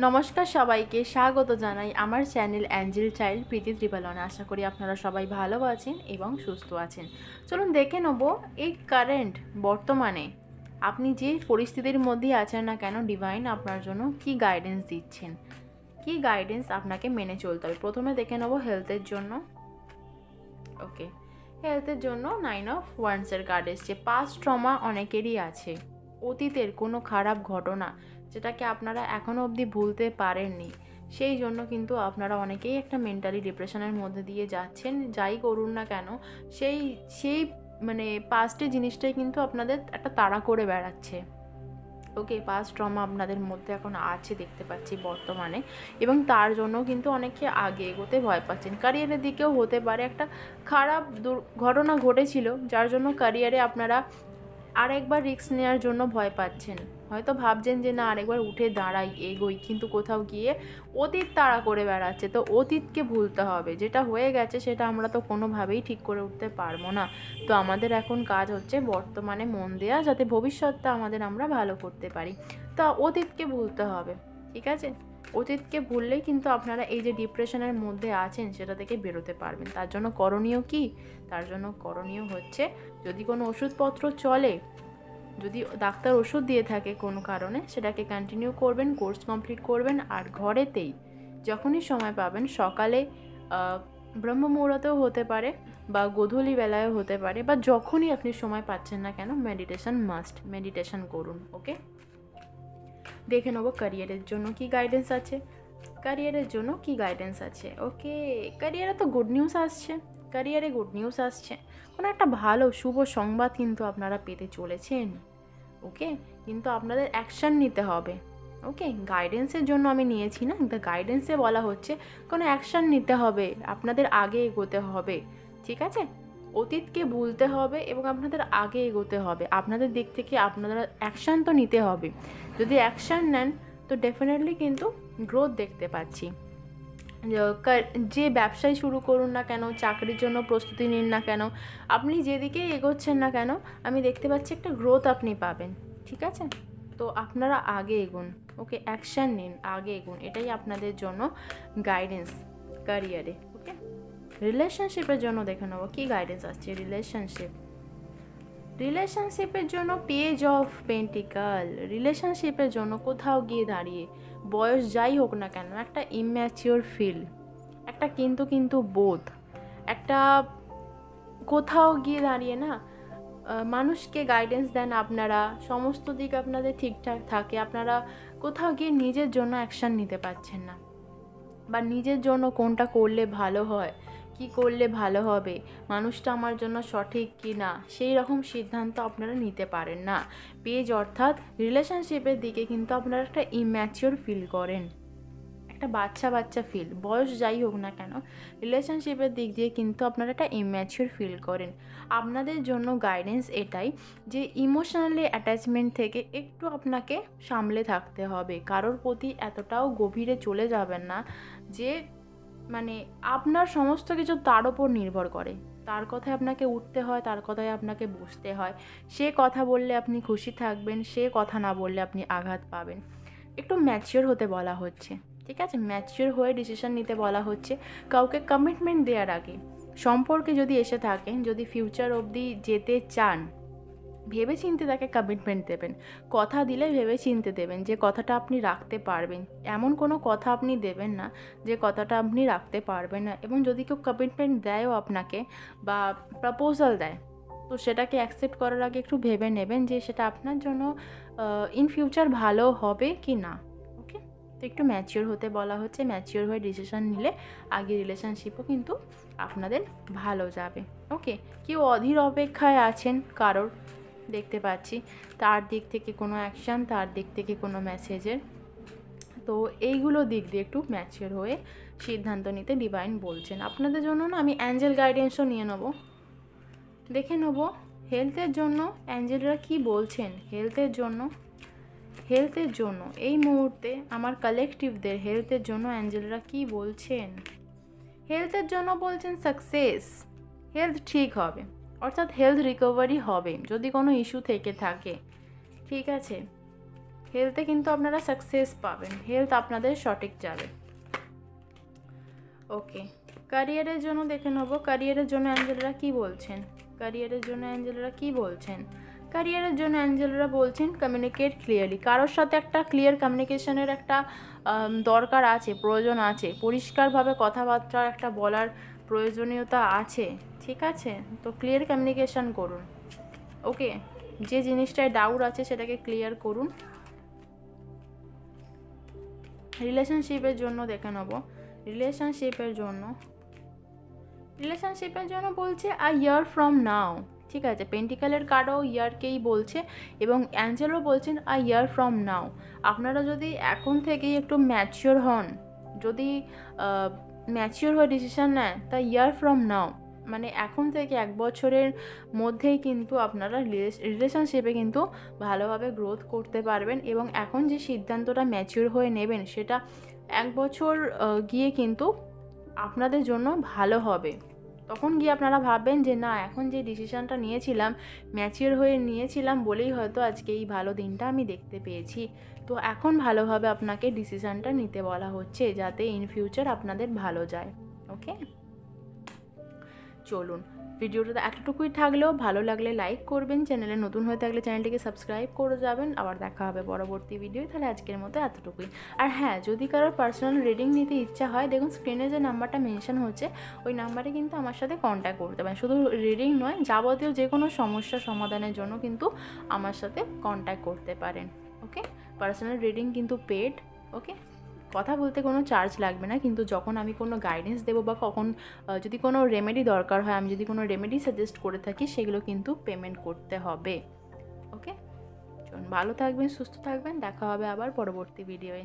নমস্কার সবাইকে স্বাগত জানাই আমার চ্যানেল অ্যাঞ্জেল চাইল্ড প্রীতি ত্রিপালনে। আশা করি আপনারা সবাই ভালো আছেন এবং সুস্থ আছেন। চলুন দেখে নেব এই কারেন্ট বর্তমানে আপনি যে পরিস্থিতির মধ্যে আছেন না কেন, ডিভাইন আপনার জন্য কি গাইডেন্স দিচ্ছেন, কি গাইডেন্স আপনাকে মেনে চলতে হবে। প্রথমে দেখে নেব হেলথের জন্য। ওকে, হেলথের জন্য 9 অফ ওয়ান্ডসের কার্ড এসছে। পাস্ট ট্রমা অনেকেরই আছে, অতীতের কোনো খারাপ ঘটনা যেটাকে আপনারা এখনও অবধি ভুলতে পারেননি, সেই জন্য কিন্তু আপনারা অনেকেই একটা মেন্টালি ডিপ্রেশনের মধ্যে দিয়ে যাচ্ছেন। যাই করুন না কেন, সেই সেই মানে পাস্টের জিনিসটাই কিন্তু আপনাদের একটা তাড়া করে বেড়াচ্ছে। ওকে, পাস্ট ট্রমা আপনাদের মধ্যে এখন আছে দেখতে পাচ্ছি বর্তমানে, এবং তার জন্য কিন্তু অনেকে আগে এগোতে ভয় পাচ্ছেন। ক্যারিয়ারের দিকেও হতে পারে একটা খারাপ ঘটনা ঘটেছিল, যার জন্য ক্যারিয়ারে আপনারা আরেকবার রিস্ক নেওয়ার জন্য ভয় পাচ্ছেন। হয়তো ভাবছেন যে না, আরেকবার উঠে দাঁড়াই, এগোই, কিন্তু কোথাও গিয়ে অতীত তাড়া করে বেড়াচ্ছে। তো অতীতকে ভুলতে হবে, যেটা হয়ে গেছে সেটা আমরা তো কোনোভাবেই ঠিক করে উঠতে পারবো না। তো আমাদের এখন কাজ হচ্ছে বর্তমানে মন দেওয়া, যাতে ভবিষ্যৎটা আমরা ভালো করতে পারি। তা অতীতকে ভুলতে হবে, ঠিক আছে? অতীতকে ভুললেই কিন্তু আপনারা এই যে ডিপ্রেশনের মধ্যে আছেন সেটা থেকে বেরোতে পারবেন। তার জন্য করণীয় কি? তার জন্য করণীয় হচ্ছে, যদি কোনো ওষুধপত্র চলে, যদি ডাক্তার ওষুধ দিয়ে থাকে কোনো কারণে, সেটাকে কন্টিনিউ করবেন, কোর্স কমপ্লিট করবেন। আর ঘরেতেই যখনই সময় পাবেন, সকালে ব্রহ্ম মুহূর্তেও হতে পারে বা গোধূলি বেলায়ও হতে পারে, বা যখনই আপনি সময় পাচ্ছেন না কেন, মেডিটেশন মাস্ট, মেডিটেশন করুন। ওকে, দেখে নেবো ক্যারিয়ারের জন্য কি গাইডেন্স আছে। ক্যারিয়ারের জন্য কি গাইডেন্স আছে? ওকে, ক্যারিয়ারে তো গুড নিউজ আসছে, ক্যারিয়ারে গুড নিউজ আসছে। কোনো একটা ভালো শুভ সংবাদ কিন্তু আপনারা পেতে চলেছেন। ওকে, কিন্তু আপনাদের অ্যাকশান নিতে হবে। ওকে, গাইডেন্সের জন্য আমি নিয়েছি না, কিন্তু গাইডেন্সে বলা হচ্ছে কোনো অ্যাকশান নিতে হবে, আপনাদের আগে এগোতে হবে, ঠিক আছে? অতীতকে ভুলতে হবে এবং আপনাদের আগে এগোতে হবে। আপনাদের দিক থেকে আপনারা অ্যাকশান তো নিতে হবে। যদি অ্যাকশান নেন তো ডেফিনেটলি কিন্তু গ্রোথ দেখতে পাচ্ছি। যে ব্যবসায় শুরু করুন না কেন, চাকরির জন্য প্রস্তুতি নিন না কেন, আপনি যেদিকে এগোচ্ছেন না কেন, আমি দেখতে পাচ্ছি একটা গ্রোথ আপনি পাবেন, ঠিক আছে? তো আপনারা আগে এগুন। ওকে, অ্যাকশান নিন, আগে এগুন, এটাই আপনাদের জন্য গাইডেন্স ক্যারিয়ারে। ওকে, রিলেশনশিপের জন্য দেখে নেবো কী গাইডেন্স আসছে। রিলেশনশিপের জন্য পেজ অফ পেন্টিকাল। রিলেশনশিপের জন্য কোথাও গিয়ে দাঁড়িয়ে, বয়স যাই হোক না কেন, একটা ইম্যাচিওর ফিল, একটা কিন্তু বোধ, একটা কোথাও গিয়ে দাঁড়িয়ে না মানুষকে গাইডেন্স দেন আপনারা, সমস্ত দিক আপনাদের ঠিকঠাক থাকে, আপনারা কোথাও গিয়ে নিজের জন্য অ্যাকশান নিতে পারছেন না, বা নিজের জন্য কোনটা করলে ভালো হয়, কি করলে ভালো হবে, মানুষটা আমার জন্য সঠিক কি না, সেই রকম সিদ্ধান্ত আপনারা নিতে পারেন না। পেজ অর্থাৎ রিলেশনশিপের দিকে কিন্তু আপনারা একটা ইম্যাচিওর ফিল করেন, একটা বাচ্চা ফিল, বয়স যাই হোক না কেন, রিলেশনশিপের দিক দিয়ে কিন্তু আপনারা একটা ইম্যাচিওর ফিল করেন। আপনাদের জন্য গাইডেন্স এটাই যে ইমোশনালি অ্যাটাচমেন্ট থেকে একটু আপনাকে সামলে থাকতে হবে। কারোর প্রতি এতটাও গভীরে চলে যাবেন না যে আপনার সমস্ত কিছু তার ওপর নির্ভর করে, তার কথায় আপনাকে উঠতে হয়, তার কথায় আপনাকে বসতে হয়। সে কথা বললে আপনি খুশি থাকবেন, সে কথা না বললে আপনি আঘাত পাবেন। একটু ম্যাচিওর হতে বলা হচ্ছে, ঠিক আছে? ম্যাচিওর হয়ে ডিসিশন নিতে বলা হচ্ছে। কাউকে কমিটমেন্ট দেওয়ার আগে, সম্পর্কে যদি এসে থাকেন, যদি ফিউচার অবধি যেতে চান, ভেবে চিনতে তাকে কমিটমেন্ট দেবেন। কথা দিলে ভেবে চিনতে দেবেন যে কথাটা আপনি রাখতে পারবেন। এমন কোনো কথা আপনি দেবেন না যে কথাটা আপনি রাখতে পারবেন না। এবং যদি কেউ কমিটমেন্ট দেয়ও আপনাকে বা প্রপোজাল দেয়, তো সেটাকে অ্যাকসেপ্ট করার আগে একটু ভেবে নেবেন যে সেটা আপনার জন্য ইন ফিউচার ভালো হবে কি না। ওকে, তো একটু ম্যাচিওর হতে বলা হচ্ছে। ম্যাচিওর হয়ে ডিসিশন নিলে আগে রিলেশনশিপও কিন্তু আপনাদের ভালো যাবে। ওকে, কেউ অধীর অপেক্ষায় আছেন কারোর, দেখতে পাচ্ছি তার দিক থেকে কোনো অ্যাকশান, তার দিক থেকে কোনো মেসেজের, তো এইগুলো দিক দিয়ে একটু ম্যাচিওর হয়ে সিদ্ধান্ত নিতে ডিভাইন বলছেন আপনাদের জন্য। না, আমি অ্যাঞ্জেল গাইডেন্সও নিয়ে নেব, দেখে নেব হেলথের জন্য অ্যাঞ্জেলরা কি বলছেন। হেলথের জন্য এই মুহূর্তে আমার কালেকটিভদের হেলথের জন্য অ্যাঞ্জেলরা কি বলছেন। হেলথের জন্য বলছেন সাকসেস, হেলথ ঠিক হবে, অর্থাৎ হেলথ রিকভারি হবে যদি কোনো ইস্যু থেকে থাকে, ঠিক আছে? হেলথে কিন্তু আপনারা সাকসেস পাবেন, হেলথ আপনাদের সঠিক যাবে। ওকে, ক্যারিয়ারের জন্য দেখে নেবো ক্যারিয়ারের জন্য অ্যাঞ্জেলরা কি বলছেন। ক্যারিয়ারের জন্য অ্যাঞ্জেলরা কি বলছেন? ক্যারিয়ারের জন্য অ্যাঞ্জেলরা বলছেন কমিউনিকেট ক্লিয়ারলি। কারোর সাথে একটা ক্লিয়ার কমিউনিকেশনের একটা দরকার আছে, প্রয়োজন আছে, পরিষ্কারভাবে কথাবার্তা একটা বলার প্রয়োজনীয়তা আছে, ঠিক আছে? তো ক্লিয়ার কমিউনিকেশন করুন। ওকে, যে জিনিসটায় ডাউট আছে সেটাকে ক্লিয়ার করুন। রিলেশনশিপের জন্য দেখে নেব। রিলেশনশিপের জন্য বলছে আ ইয়ার ফ্রম নাও, ঠিক আছে? পেন্টিকালের কার্ডও ইয়ারকেই বলছে এবং অ্যাঞ্জেলও বলছেন আ ইয়ার ফ্রম নাও। আপনারা যদি এখন থেকেই একটু ম্যাচিওর হন, যদি ম্যাচিওর হয়ে ডিসিশন নেন, তা ইয়ার ফ্রম নাও মানে এখন থেকে 1 বছরের মধ্যেই কিন্তু আপনারা রিলেশনশিপে কিন্তু ভালোভাবে গ্রোথ করতে পারবেন এবং এখন যে সিদ্ধান্তটা ম্যাচিওর হয়ে নেবেন সেটা 1 বছর গিয়ে কিন্তু আপনাদের জন্য ভালো হবে। তখন গিয়ে আপনারা ভাববেন যে না, এখন যে ডিসিশানটা নিয়েছিলাম, ম্যাচিওর হয়ে নিয়েছিলাম বলেই হয়তো আজকে এই ভালো দিনটা আমি দেখতে পেয়েছি। তো এখন ভালোভাবে আপনাকে ডিসিশানটা নিতে বলা হচ্ছে যাতে ইন ফিউচার আপনাদের ভালো যায়। ওকে, চলুন ভিডিওটা এতটুকুই থাকলেও ভালো লাগলে লাইক করবেন, চ্যানেলে নতুন হয়ে থাকলে চ্যানেলটিকে সাবস্ক্রাইব করে যাবেন। আবার দেখা হবে পরবর্তী ভিডিও। তাহলে আজকের মতো এতটুকুই। আর হ্যাঁ, যদি কারোর পার্সোনাল রিডিং নিতে ইচ্ছা হয়, দেখুন স্ক্রিনে যে নাম্বারটা মেনশন হচ্ছে ওই নাম্বারে কিন্তু আমার সাথে কন্ট্যাক্ট করতে পারেন। শুধু রিডিং নয়, যাবতীয় যে কোনো সমস্যা সমাধানের জন্য কিন্তু আমার সাথে কন্ট্যাক্ট করতে পারেন। ওকে, পার্সোনাল রিডিং কিন্তু পেড। ওকে, কথা বলতে কোনো চার্জ লাগবে না, কিন্তু যখন আমি কোনো গাইডেন্স দেবো বা কখন যদি কোনো রেমেডি দরকার হয়, আমি যদি কোনো রেমেডি সাজেস্ট করে থাকি, সেগুলো কিন্তু পেমেন্ট করতে হবে। ওকে, চলুন ভালো থাকবেন, সুস্থ থাকবেন, দেখা হবে আবার পরবর্তী ভিডিওয়ে।